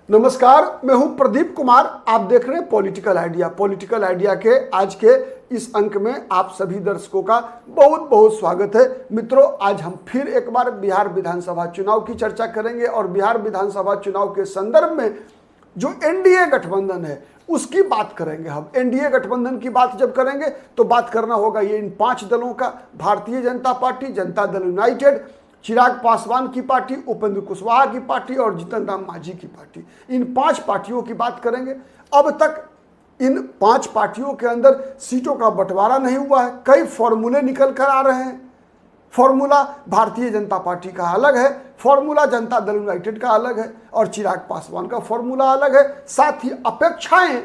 नमस्कार, मैं हूं प्रदीप कुमार। आप देख रहे हैं पॉलिटिकल आइडिया। पॉलिटिकल आइडिया के आज के इस अंक में आप सभी दर्शकों का बहुत बहुत स्वागत है। मित्रों, आज हम फिर एक बार बिहार विधानसभा चुनाव की चर्चा करेंगे और बिहार विधानसभा चुनाव के संदर्भ में जो एनडीए गठबंधन है उसकी बात करेंगे। हम एनडीए गठबंधन की बात जब करेंगे तो बात करना होगा ये इन 5 दलों का: भारतीय जनता पार्टी, जनता दल यूनाइटेड, चिराग पासवान की पार्टी, उपेंद्र कुशवाहा की पार्टी और जीतन राम मांझी की पार्टी। इन 5 पार्टियों की बात करेंगे। अब तक इन 5 पार्टियों के अंदर सीटों का बंटवारा नहीं हुआ है। कई फॉर्मूले निकल कर आ रहे हैं। फॉर्मूला भारतीय जनता पार्टी का अलग है, फॉर्मूला जनता दल यूनाइटेड का अलग है और चिराग पासवान का फॉर्मूला अलग है। साथ ही अपेक्षाएं,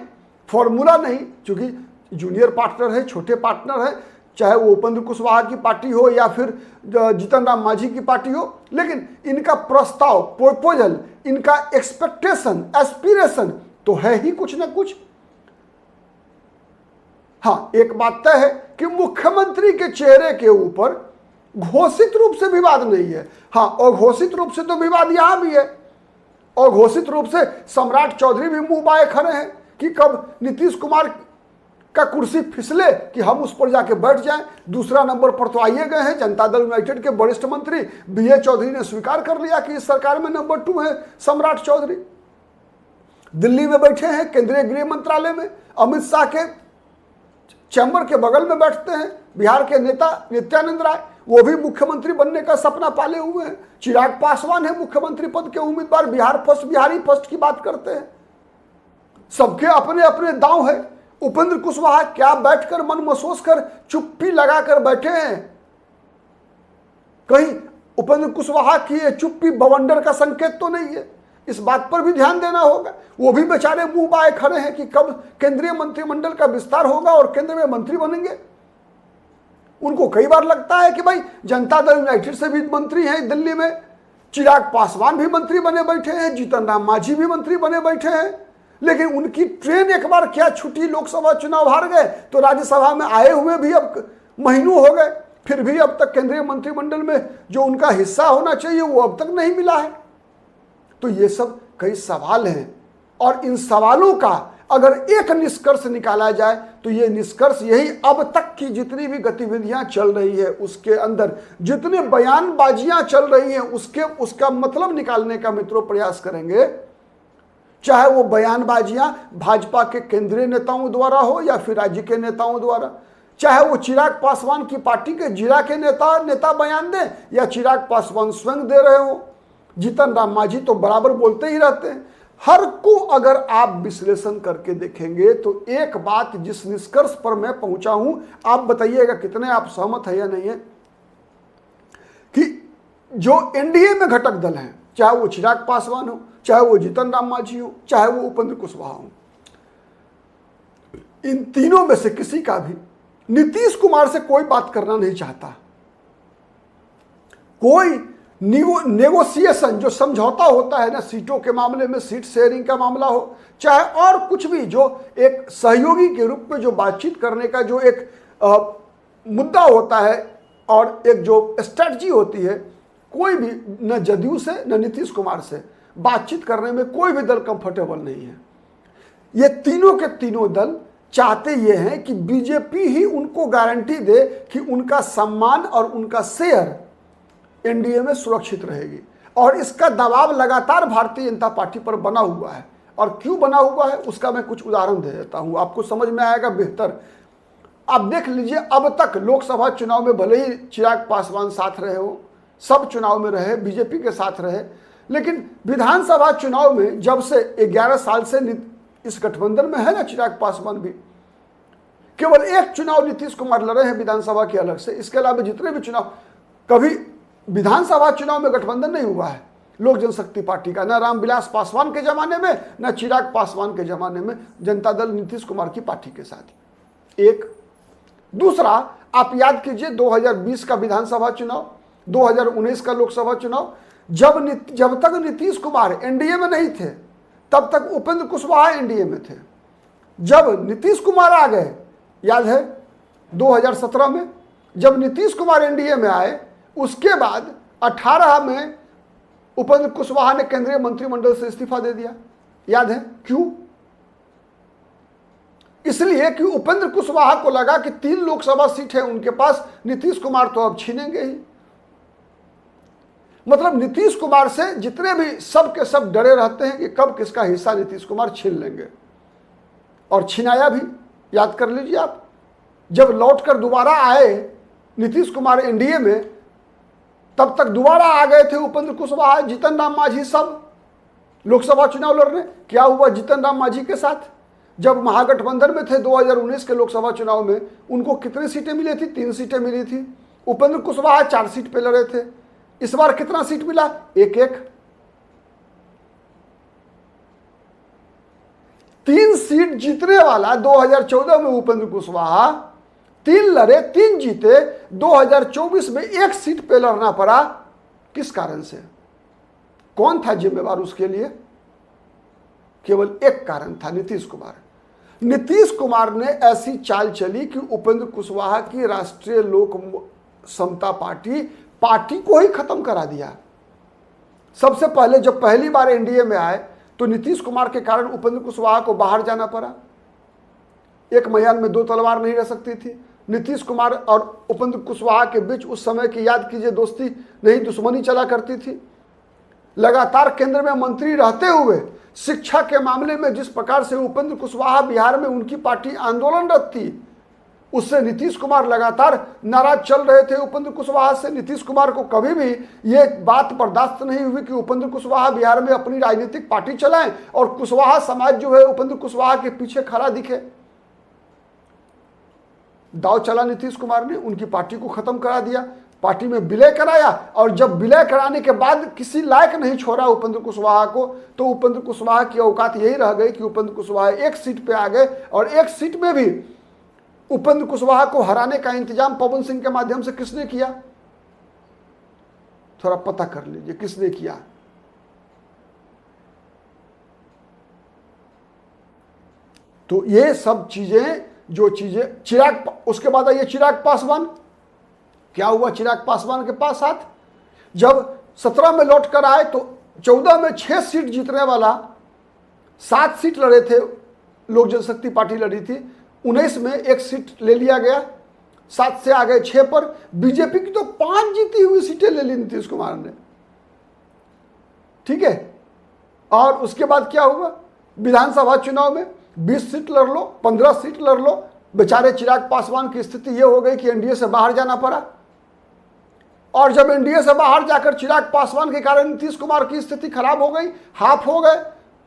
फॉर्मूला नहीं, क्योंकि जूनियर पार्टनर है, छोटे पार्टनर है, चाहे वो उपेंद्र कुशवाहा की पार्टी हो या फिर जीतन राम मांझी की पार्टी हो, लेकिन इनका प्रस्ताव, प्रपोजल, इनका एक्सपेक्टेशन, एस्पिरेशन तो है ही कुछ ना कुछ। हाँ, एक बात तय है कि मुख्यमंत्री के चेहरे के ऊपर घोषित रूप से विवाद नहीं है। हाँ, और घोषित रूप से तो विवाद यहां भी है और घोषित रूप से सम्राट चौधरी भी मुंह बाए खड़े हैं कि कब नीतीश कुमार का कुर्सी फिसले कि हम उस पर जाके बैठ जाएं। दूसरा नंबर पर तो आइए गए हैं। जनता दल यूनाइटेड के वरिष्ठ मंत्री बीए चौधरी ने स्वीकार कर लिया कि इस सरकार में नंबर 2 है सम्राट चौधरी। दिल्ली में बैठे हैं, केंद्रीय गृह मंत्रालय में, अमित शाह के चैम्बर के बगल में बैठते हैं बिहार के नेता नित्यानंद राय, वो भी मुख्यमंत्री बनने का सपना पाले हुए हैं। चिराग पासवान है मुख्यमंत्री पद के उम्मीदवार, बिहार फर्स्ट, बिहारी फर्स्ट की बात करते हैं। सबके अपने अपने दांव है। उपेंद्र कुशवाहा क्या बैठकर मन महसूस कर चुप्पी लगाकर बैठे हैं? कहीं उपेंद्र कुशवाहा की ये चुप्पी बवंडर का संकेत तो नहीं है? इस बात पर भी ध्यान देना होगा। वो भी बेचारे मुंह बाए खड़े हैं कि कब केंद्रीय मंत्रिमंडल का विस्तार होगा और केंद्र में मंत्री बनेंगे। उनको कई बार लगता है कि भाई जनता दल यूनाइटेड से भी मंत्री हैं दिल्ली में, चिराग पासवान भी मंत्री बने बैठे हैं, जीतन राम मांझी भी मंत्री बने बैठे हैं, लेकिन उनकी ट्रेन एक बार क्या छुट्टी, लोकसभा चुनाव हार गए तो राज्यसभा में आए हुए भी अब महीनों हो गए, फिर भी अब तक केंद्रीय मंत्रिमंडल में जो उनका हिस्सा होना चाहिए वो अब तक नहीं मिला है। तो ये सब कई सवाल हैं और इन सवालों का अगर एक निष्कर्ष निकाला जाए तो ये निष्कर्ष यही, अब तक की जितनी भी गतिविधियां चल रही है उसके अंदर जितने बयानबाजियां चल रही हैं उसका मतलब निकालने का मित्रों प्रयास करेंगे। चाहे वो बयानबाजियां भाजपा के केंद्रीय नेताओं द्वारा हो या फिर राज्य के नेताओं द्वारा, चाहे वो चिराग पासवान की पार्टी के जिला के नेता बयान दें या चिराग पासवान स्वयं दे रहे हो, जीतन राम मांझी तो बराबर बोलते ही रहते हैं। हर को अगर आप विश्लेषण करके देखेंगे तो एक बात जिस निष्कर्ष पर मैं पहुंचा हूं, आप बताइएगा कितने आप सहमत है या नहीं है, कि जो एनडीए में घटक दल हैं, चाहे वो चिराग पासवान हो, चाहे वो जीतन राम मांझी हो, चाहे वो उपेंद्र कुशवाहा हो, इन तीनों में से किसी का भी नीतीश कुमार से कोई बात करना नहीं चाहता। कोई नेगोशिएशन, जो समझौता होता है ना सीटों के मामले में, सीट शेयरिंग का मामला हो, चाहे और कुछ भी, जो एक सहयोगी के रूप में जो बातचीत करने का जो एक मुद्दा होता है और एक जो स्ट्रेटजी होती है, कोई भी न जदयू से न नीतीश कुमार से बातचीत करने में कोई भी दल कंफर्टेबल नहीं है। ये तीनों के तीनों दल चाहते ये हैं कि बीजेपी ही उनको गारंटी दे कि उनका सम्मान और उनका शेयर एनडीए में सुरक्षित रहेगी, और इसका दबाव लगातार भारतीय जनता पार्टी पर बना हुआ है। और क्यों बना हुआ है उसका मैं कुछ उदाहरण दे देता हूं, आपको समझ में आएगा बेहतर। आप देख लीजिए, अब तक लोकसभा चुनाव में भले ही चिराग पासवान साथ रहे हो, सब चुनाव में रहे, बीजेपी के साथ रहे, लेकिन विधानसभा चुनाव में जब से 11 साल से इस गठबंधन में है ना चिराग पासवान भी, केवल एक चुनाव नीतीश कुमार लड़े हैं विधानसभा के अलग से। इसके अलावा जितने भी चुनाव, कभी विधानसभा चुनाव में गठबंधन नहीं हुआ है लोक जनशक्ति पार्टी का, न रामविलास पासवान के जमाने में न चिराग पासवान के जमाने में जनता दल नीतीश कुमार की पार्टी के साथ। एक दूसरा, आप याद कीजिए 2020 का विधानसभा चुनाव, 2019 का लोकसभा चुनाव, जब तक नीतीश कुमार एनडीए में नहीं थे तब तक उपेंद्र कुशवाहा एनडीए में थे। जब नीतीश कुमार आ गए, याद है 2017 में जब नीतीश कुमार एनडीए में आए, उसके बाद 18 में उपेंद्र कुशवाहा ने केंद्रीय मंत्रिमंडल से इस्तीफा दे दिया। याद है क्यों? इसलिए कि उपेंद्र कुशवाहा को लगा कि 3 लोकसभा सीट है उनके पास, नीतीश कुमार तो अब छीनेंगे ही। मतलब नीतीश कुमार से जितने भी सब के सब डरे रहते हैं कि कब किसका हिस्सा नीतीश कुमार छीन लेंगे, और छिनाया भी। याद कर लीजिए आप, जब लौटकर दोबारा आए नीतीश कुमार एनडीए में, तब तक दोबारा आ गए थे उपेंद्र कुशवाहा, जीतन राम मांझी सब लोकसभा चुनाव लड़ने। क्या हुआ जीतन राम मांझी के साथ? जब महागठबंधन में थे 2019 के लोकसभा चुनाव में, उनको कितनी सीटें मिली थी? 3 सीटें मिली थी। उपेंद्र कुशवाहा 4 सीट पे लड़े थे। इस बार कितना सीट मिला? 1-1। 3 सीट जीतने वाला 2014 में उपेंद्र कुशवाहा, 3 लड़े, 3 जीते। 2024 में 1 सीट पे लड़ना पड़ा। किस कारण से? कौन था जिम्मेवार उसके लिए? केवल एक कारण था, नीतीश कुमार। नीतीश कुमार ने ऐसी चाल चली कि उपेंद्र कुशवाहा की राष्ट्रीय लोक समता पार्टी को ही खत्म करा दिया। सबसे पहले जब पहली बार एनडीए में आए तो नीतीश कुमार के कारण उपेंद्र कुशवाहा को बाहर जाना पड़ा। एक मैदान में 2 तलवार नहीं रह सकती थी। नीतीश कुमार और उपेंद्र कुशवाहा के बीच उस समय की याद कीजिए, दोस्ती नहीं दुश्मनी चला करती थी। लगातार केंद्र में मंत्री रहते हुए शिक्षा के मामले में जिस प्रकार से उपेंद्र कुशवाहा बिहार में उनकी पार्टी आंदोलनरत थी, उससे नीतीश कुमार लगातार नाराज चल रहे थे उपेंद्र कुशवाहा से। नीतीश कुमार को कभी भी ये बात बर्दाश्त नहीं हुई कि उपेंद्र कुशवाहा बिहार में अपनी राजनीतिक पार्टी चलाएं और कुशवाहा समाज जो है उपेंद्र कुशवाहा के पीछे खड़ा दिखे। दाव चला नीतीश कुमार ने, उनकी पार्टी को खत्म करा दिया, पार्टी में विलय कराया। और जब विलय कराने के बाद किसी लायक नहीं छोड़ा उपेंद्र कुशवाहा को, तो उपेंद्र कुशवाहा की औकात यही रह गई कि उपेंद्र कुशवाहा 1 सीट पे आ गए। और 1 सीट में भी उपेंद्र कुशवाहा को हराने का इंतजाम पवन सिंह के माध्यम से किसने किया? थोड़ा पता कर लीजिए किसने किया। तो ये सब चीजें, जो चीजें चिराग, उसके बाद आइए चिराग पासवान। क्या हुआ चिराग पासवान के पास हाथ? जब 17 में लौट कर आए तो 14 में 6 सीट जीतने वाला, 7 सीट लड़े थे, लोक जनशक्ति पार्टी लड़ी थी। 19 में 1 सीट ले लिया गया, 7 से आ गए 6 पर। बीजेपी की तो 5 जीती हुई सीटें ले ली नीतीश कुमार ने, ठीक है। और उसके बाद क्या हुआ? विधानसभा चुनाव में 20 सीट लड़ लो, 15 सीट लड़ लो। बेचारे चिराग पासवान की स्थिति यह हो गई कि एनडीए से बाहर जाना पड़ा। और जब एनडीए से बाहर जाकर चिराग पासवान के कारण नीतीश कुमार की स्थिति खराब हो गई, हाफ हो गए,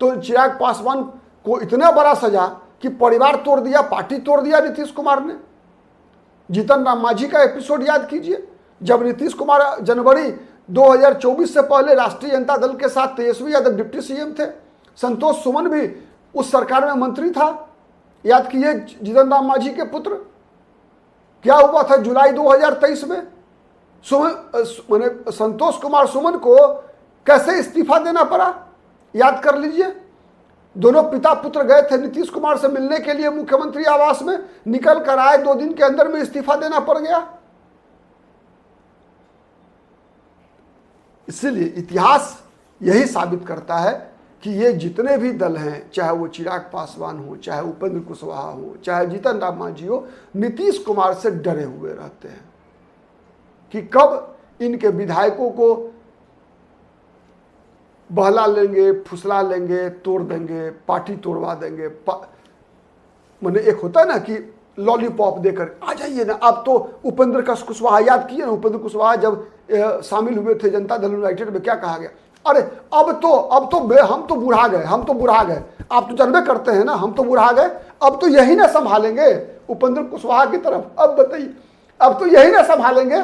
तो चिराग पासवान को इतना बड़ा सजा कि परिवार तोड़ दिया, पार्टी तोड़ दिया नीतीश कुमार ने। जीतन राम मांझी का एपिसोड याद कीजिए, जब नीतीश कुमार जनवरी 2024 से पहले राष्ट्रीय जनता दल के साथ तेजस्वी यादव डिप्टी सीएम थे, संतोष सुमन भी उस सरकार में मंत्री था। याद कीजिए जीतन राम मांझी के पुत्र। क्या हुआ था जुलाई 2023 में? संतोष कुमार सुमन को कैसे इस्तीफा देना पड़ा? याद कर लीजिए। दोनों पिता पुत्र गए थे नीतीश कुमार से मिलने के लिए मुख्यमंत्री आवास में, निकल कर आए, 2 दिन के अंदर में इस्तीफा देना पड़ गया। इसीलिए इतिहास यही साबित करता है कि ये जितने भी दल हैं, चाहे वो चिराग पासवान हो, चाहे उपेंद्र कुशवाहा हो, चाहे जीतन राम मांझी हो, नीतीश कुमार से डरे हुए रहते हैं कि कब इनके विधायकों को बहला लेंगे, फुसला लेंगे, तोड़ देंगे, पार्टी तोड़वा देंगे। मैंने एक होता है ना कि लॉलीपॉप देकर आ जाइए ना। अब तो उपेंद्र कुशवाहा, याद किए ना उपेंद्र कुशवाहा जब शामिल हुए थे जनता दल यूनाइटेड में, क्या कहा गया? अरे अब तो हम तो बुढ़ा गए, हम तो बुढ़ा गए। आप तो जानबे करते हैं ना, हम तो बुढ़ा गए, अब तो यही ना संभालेंगे उपेंद्र कुशवाहा की तरफ। अब बताइए, अब तो यही ना संभालेंगे,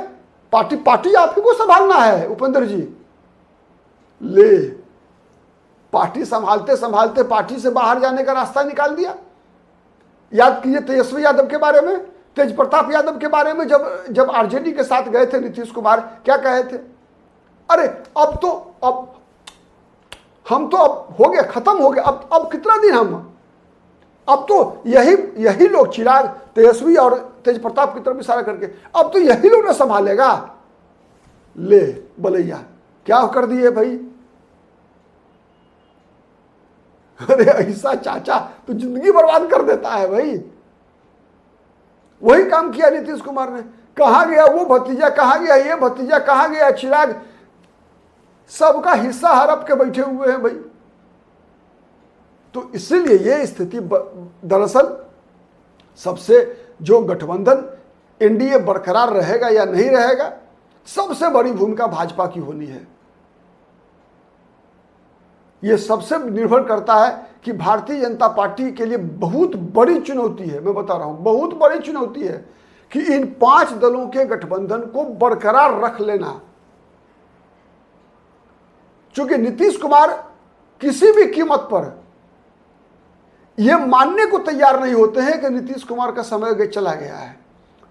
पार्टी आप ही को संभालना है उपेंद्र जी। ले, पार्टी संभालते संभालते पार्टी से बाहर जाने का रास्ता निकाल दिया। याद कीजिए तेजस्वी यादव के बारे में, तेज प्रताप यादव के बारे में, जब आरजेडी के साथ गए थे नीतीश कुमार, क्या कहे थे? अरे अब हम तो अब हो गए, खत्म हो गया, अब कितना दिन हम, अब तो यही लोग, चिराग, तेजस्वी और तेज प्रताप की तरफ इशारा करके, अब तो यही लोग ना संभालेगा। ले बलैया, क्या कर दिए भाई? अरे ऐसा चाचा तो जिंदगी बर्बाद कर देता है भाई। वही काम किया नीतीश कुमार ने। कहां गया वो भतीजा, कहां गया ये भतीजा, कहां गया चिराग, सबका हिस्सा हड़प के बैठे हुए हैं भाई। तो इसीलिए ये स्थिति दरअसल सबसे जो गठबंधन एनडीए बरकरार रहेगा या नहीं रहेगा, सबसे बड़ी भूमिका भाजपा की होनी है। यह सबसे निर्भर करता है कि भारतीय जनता पार्टी के लिए बहुत बड़ी चुनौती है, मैं बता रहा हूं बहुत बड़ी चुनौती है कि इन 5 दलों के गठबंधन को बरकरार रख लेना। क्योंकि नीतीश कुमार किसी भी कीमत पर यह मानने को तैयार नहीं होते हैं कि नीतीश कुमार का समय चला गया है।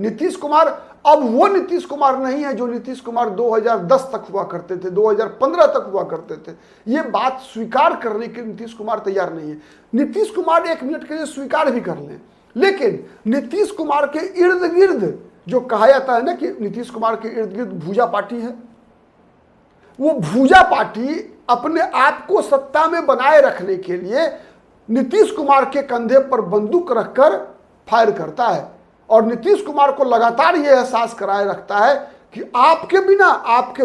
नीतीश कुमार अब वो नीतीश कुमार नहीं है जो नीतीश कुमार 2010 तक हुआ करते थे, 2015 तक हुआ करते थे। ये बात स्वीकार करने के नीतीश कुमार तैयार नहीं है। नीतीश कुमार 1 मिनट के लिए स्वीकार भी कर लें, लेकिन नीतीश कुमार के इर्द गिर्द जो कहा जाता है ना कि नीतीश कुमार के इर्द गिर्द भूजा पार्टी है, वो भूजा पार्टी अपने आप को सत्ता में बनाए रखने के लिए नीतीश कुमार के कंधे पर बंदूक रखकर फायर करता है और नीतीश कुमार को लगातार यह एहसास कराए रखता है कि आपके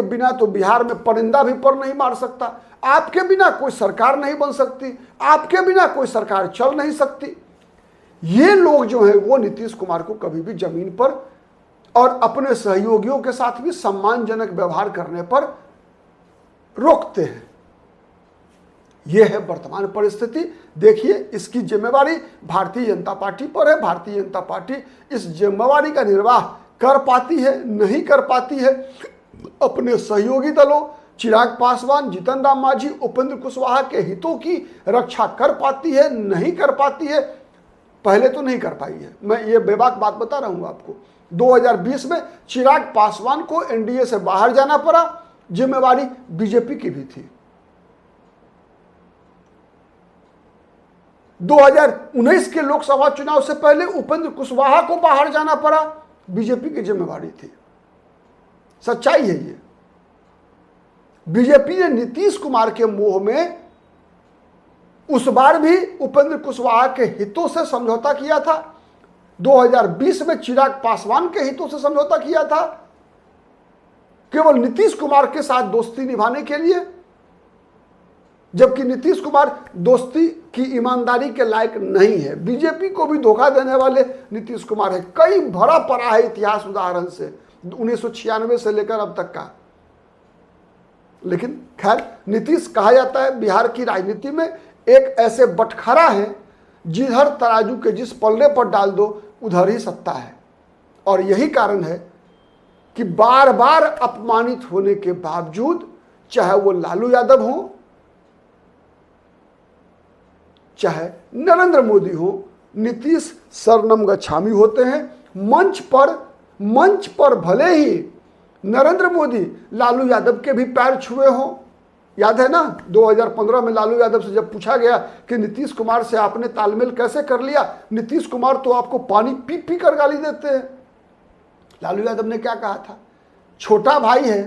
बिना तो बिहार में परिंदा भी पर नहीं मार सकता, आपके बिना कोई सरकार नहीं बन सकती, आपके बिना कोई सरकार चल नहीं सकती। ये लोग जो हैं वो नीतीश कुमार को कभी भी जमीन पर और अपने सहयोगियों के साथ भी सम्मानजनक व्यवहार करने पर रोकते हैं। यह है वर्तमान परिस्थिति। देखिए, इसकी जिम्मेवारी भारतीय जनता पार्टी पर है। भारतीय जनता पार्टी इस जिम्मेवारी का निर्वाह कर पाती है, नहीं कर पाती है। अपने सहयोगी दलों चिराग पासवान, जीतन राम मांझी, उपेंद्र कुशवाहा के हितों की रक्षा कर पाती है, नहीं कर पाती है। पहले तो नहीं कर पाई है, मैं ये बेबाक बात बता रहा हूं आपको। 2020 में चिराग पासवान को एनडीए से बाहर जाना पड़ा, जिम्मेवारी बीजेपी की भी थी। 2019 के लोकसभा चुनाव से पहले उपेंद्र कुशवाहा को बाहर जाना पड़ा, बीजेपी की जिम्मेवारी थी। सच्चाई है ये। बीजेपी ने नीतीश कुमार के मोह में उस बार भी उपेंद्र कुशवाहा के हितों से समझौता किया था। 2020 में चिराग पासवान के हितों से समझौता किया था, केवल नीतीश कुमार के साथ दोस्ती निभाने के लिए, जबकि नीतीश कुमार दोस्ती की ईमानदारी के लायक नहीं है। बीजेपी को भी धोखा देने वाले नीतीश कुमार है। कई भरा पड़ा है इतिहास उदाहरण से, 1996 से लेकर अब तक का। लेकिन खैर, नीतीश कहा जाता है बिहार की राजनीति में एक ऐसे बटखरा है जिधर तराजू के जिस पल्ले पर डाल दो उधर ही सत्ता है। और यही कारण है कि बार बार अपमानित होने के बावजूद, चाहे वो लालू यादव हो, चाहे नरेंद्र मोदी हो, नीतीश सरनम गच्छामी होते हैं। मंच पर भले ही नरेंद्र मोदी लालू यादव के भी पैर छुए हों। याद है ना, 2015 में लालू यादव से जब पूछा गया कि नीतीश कुमार से आपने तालमेल कैसे कर लिया, नीतीश कुमार तो आपको पानी पी पी कर गाली देते हैं। लालू यादव ने क्या कहा था, छोटा भाई है,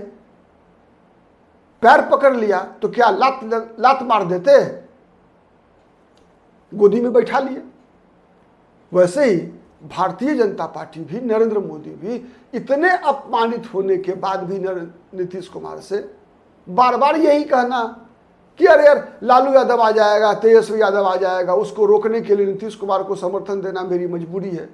पैर पकड़ लिया तो क्या लात मार देते, गोदी में बैठा लिए। वैसे ही भारतीय जनता पार्टी भी, नरेंद्र मोदी भी इतने अपमानित होने के बाद भी नीतीश कुमार से बार बार यही कहना कि अरे यार लालू यादव आ जाएगा, तेजस्वी यादव आ जाएगा, उसको रोकने के लिए नीतीश कुमार को समर्थन देना मेरी मजबूरी है।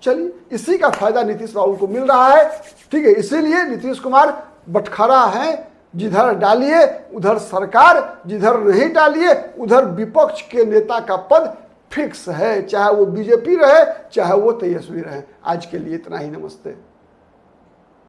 चलिए, इसी का फायदा नीतीश बाबू को मिल रहा है, ठीक है। इसीलिए नीतीश कुमार बटखरा है, जिधर डालिए उधर सरकार, जिधर नहीं डालिए उधर विपक्ष के नेता का पद फिक्स है, चाहे वो बीजेपी रहे चाहे वो तेजस्वी रहे। आज के लिए इतना ही, नमस्ते।